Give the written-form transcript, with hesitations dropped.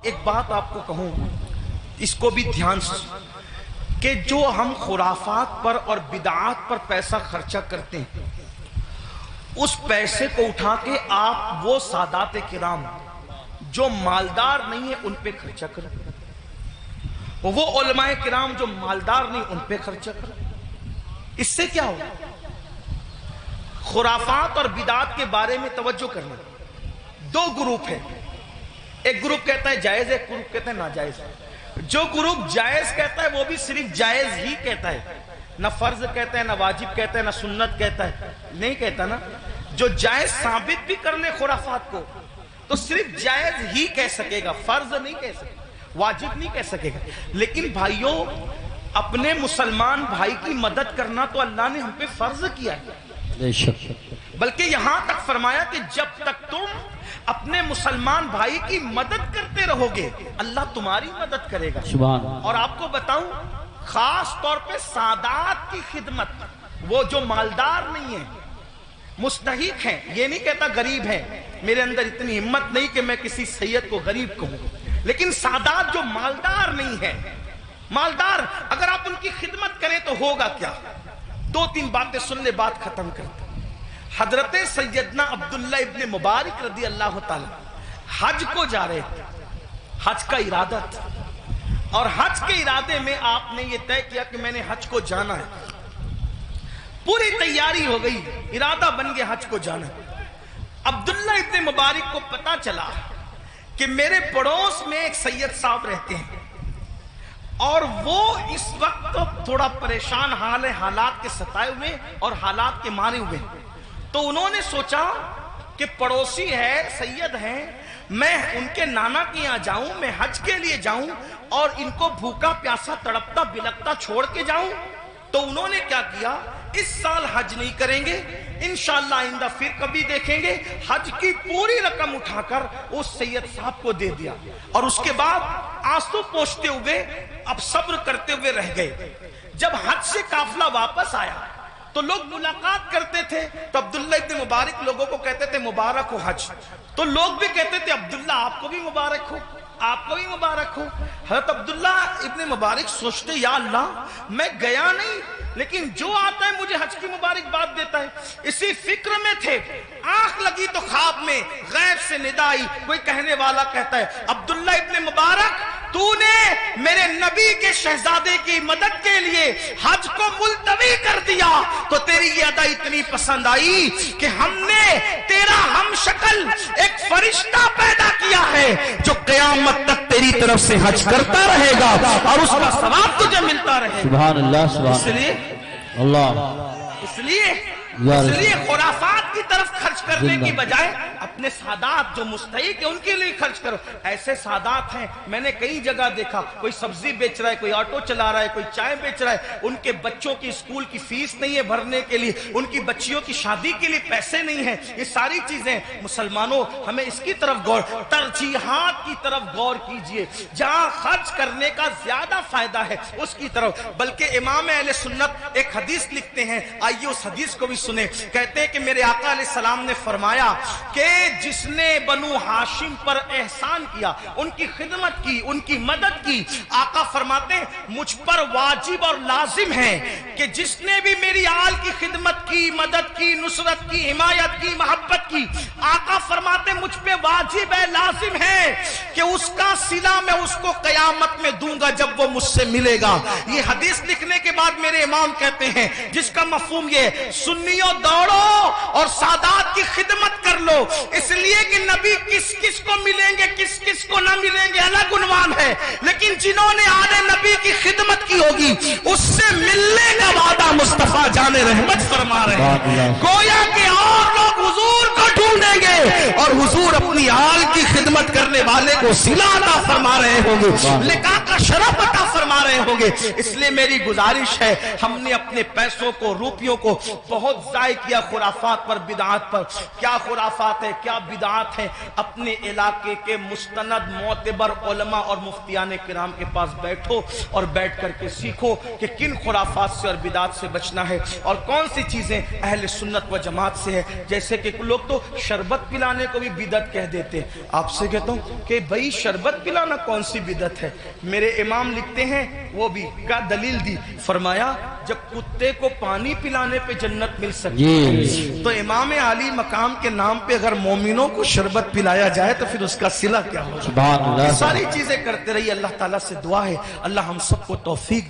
ایک بات آپ کو کہوں، اس کو بھی دھیان سے، کہ جو ہم خرافات پر اور بدعات پر پیسہ خرچہ کرتے ہیں، اس پیسے کو اٹھا کے آپ وہ سادات کرام جو مالدار نہیں ہیں ان پہ خرچہ کریں، وہ علماء کرام جو مالدار نہیں ان پہ خرچہ کریں۔ اس سے کیا ہوگا؟ خرافات اور بدعات کے بارے میں توجہ کرنا۔ دو گروپ ہیں، ایک گروپ کہتا ہے جائز ہے، ایک گروپ کہتا ہے ناجائز ہے۔ جو گروپ جائز کہتا ہے وہ بھی صرف جائز ہی کہتا ہے، نہ فرض کہتا ہے، نہ واجب کہتا ہے، نہ سنت کہتا ہے، نہیں کہتا نا۔ جو جائز ثابت بھی کر لے خرافات کو تو صرف جائز ہی کہہ سکے گا، فرض نہیں کہہ سکے گا، واجب نہیں کہہ سکے گا۔ لیکن بھائیوں، اپنے مسلمان بھائی کی مدد کرنا تو اللہ نے ہم پہ فرض کیا ہے، بلکہ یہاں تک فرمایا کہ جب تک تم اپنے مسلمان بھائی کی مدد کرتے رہو گے اللہ تمہاری مدد کرے گا۔ اور آپ کو بتاؤں، خاص طور پہ سادات کی خدمت، وہ جو مالدار نہیں ہیں، مستحق ہیں، یہ نہیں کہتا غریب ہیں، میرے اندر اتنی ہمت نہیں کہ میں کسی سید کو غریب کہوں، لیکن سادات جو مالدار نہیں ہیں، مالدار اگر آپ ان کی خدمت کریں تو ہوگا کیا؟ دو تین باتیں سن لے، بات ختم کرتے۔ حضرت سیدنا عبداللہ ابن مبارک رضی اللہ تعالی حج کو جا رہے تھے، حج کا ارادہ تھا، اور حج کے ارادے میں آپ نے یہ طے کیا کہ میں نے حج کو جانا ہے، پوری تیاری ہو گئی، ارادہ بن گیا حج کو جانا ہے۔ عبداللہ ابن مبارک کو پتا چلا کہ میرے پڑوس میں ایک سید صاحب رہتے ہیں اور وہ اس وقت تھوڑا پریشان حال ہے، حالات کے ستائے ہوئے اور حالات کے مارے ہوئے، تو انہوں نے سوچا کہ پڑوسی ہے، سید ہیں، میں ان کے نانا کے یہاں جاؤں، میں حج کے لیے جاؤں اور ان کو بھوکا پیاسا تڑپتا بلکتا چھوڑ کے جاؤں۔ تو انہوں نے کیا کیا، اس سال حج نہیں کریں گے، انشاءاللہ آئندہ پھر کبھی دیکھیں گے، حج کی پوری رقم اٹھا کر اس سید صاحب کو دے دیا، اور اس کے بعد آنسو پوچھتے ہوئے اب صبر کرتے ہوئے رہ گئے۔ جب حج سے قافلہ واپس آیا تو لوگ ملاقات کرتے تھے، تو عبداللہ ابن مبارک لوگوں کو کہتے تھے مبارک ہو حج، تو لوگ بھی کہتے تھے عبداللہ آپ کو بھی مبارک ہو، آپ کو بھی مبارک ہو۔ حضرت عبداللہ ابن مبارک سوچتے یا اللہ میں گیا نہیں، لیکن جو آتا ہے مجھے حج کی مبارک بات دیتا ہے۔ اسی فکر میں تھے، آنکھ لگی تو خواب میں غیب سے ندا آئی، کوئی کہنے والا کہتا ہے عبداللہ ابن مبارک تو نے میرے نبی کے شہزادے کی مدد کے لیے حج کو ملتوی کر دیا، تو تیری یہ ادا اتنی پسند آئی کہ ہم نے تیرا ہم شکل ایک فرشتہ پیدا کیا ہے جو قیامت تک تیری طرف سے حج کرتا رہے گا اور اس کا ثواب تجھے ملتا رہے گا۔ سبحان اللہ، سبحان اللہ۔ اس لیے خرافات کی طرف خرچ کرنے کی بجائے اپنے سادات جو مستحق ہیں ان کے لیے خرچ کرو۔ ایسے سادات ہیں، میں نے کئی جگہ دیکھا، کوئی سبزی بیچ رہا ہے، کوئی آٹو چلا رہا ہے، کوئی چائے بیچ رہا ہے، ان کے بچوں کی اسکول کی فیس نہیں ہے بھرنے کے لیے، ان کی بچیوں کی شادی کے لیے پیسے نہیں ہیں۔ یہ ساری چیزیں مسلمانوں ہمیں اس کی طرف غور، ترجیحات کی طرف غور کیجئے، جہاں خرچ کرنے کا زیادہ فائدہ ہے اس کی طرف۔ بلکہ امام اہل سنت ایک حدیث لکھتے ہیں، آئیے اس حدیث کو بھی سنیں۔ کہتے ہیں کہ میرے آقا علیہ السلام نے فرمایا کہ جس نے بنو ہاشم پر احسان کیا، ان کی خدمت کی، ان کی مدد کی، آقا فرماتے ہیں مجھ پر واجب اور لازم ہے کہ جس نے بھی میری آل کی خدمت کی، مدد کی، نصرت کی، حمایت کی، محبت کی، آقا فرماتے ہیں مجھ پہ واجب ہے، لازم ہے کہ اس کا صلہ میں اس کو قیامت میں دوں گا جب وہ مجھ سے ملے گا۔ یہ حدیث لکھنے کے بعد میرے امام کہتے ہیں جس کا مفہوم یہ سنیوں دوڑو اور سادات کی خدمت کر لو، اس لیے کہ نبی کس کس کو ملیں گے کس کس کو نہ ملیں گے الگ عنوان ہے، لیکن جنہوں نے آل نبی کی خدمت کی ہوگی اس سے ملنے کا وعدہ مصطفیٰ جان رحمت فرما رہے ہیں۔ گویا کہ اور لوگ حضور کو ڈھونڈیں گے اور حضور اپنی آل کی خدمت کرنے والے کو صلہ عطا فرما رہے ہوں گے، لقاء کا شرف عطا فرما رہے رہے ہوں گے. اس لیے میری گزارش ہے, ہم نے اپنے پیسوں کو, روپیوں کو بہت ضائع کیا خرافات پر, بدعات پر. کیا خرافات ہے, کیا بدعات ہیں؟ اپنے علاقے کے مستند معتبر علماء اور مفتیان کرام کے پاس بیٹھو اور بیٹھ کر کے سیکھو کہ کن خرافات سے اور بدعات سے بچنا ہے اور کون سی چیزیں اہل سنت و جماعت سے ہے. جیسے کہ لوگ تو شربت پلانے کو بھی بدعت کہہ دیتے. آپ سے کہتا ہوں کہ بھئی شربت پلانا کون سی بدعت ہے؟ میرے امام لکھتے ہیں, وہ بھی کیا دلیل دی, فرمایا جب کتے کو پانی پلانے پہ جنت مل سکتی ہے تو امام عالی مقام کے نام پہ اگر مومنوں کو شربت پلایا جائے تو پھر اس کا صلہ کیا ہوگا؟ سبحان اللہ. ساری چیزیں کرتے رہیے. اللہ تعالیٰ سے دعا ہے اللہ ہم سب کو توفیق دے.